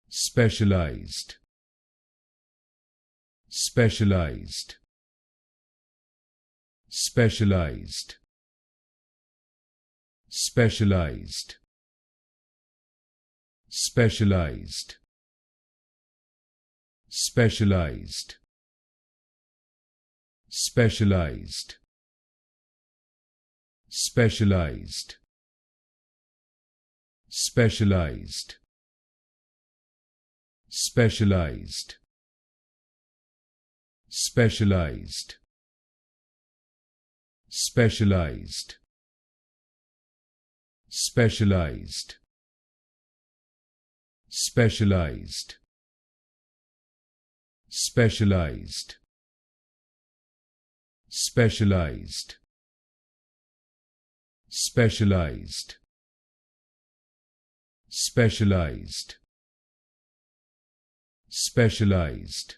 Specialized. Specialized. Specialized. Specialized. Specialized. Specialized. Specialized. Specialized. Specialized. Specialized. Specialized. Specialized. Specialized. Specialized. Specialized. Specialized. Specialized. Specialized. Specialized.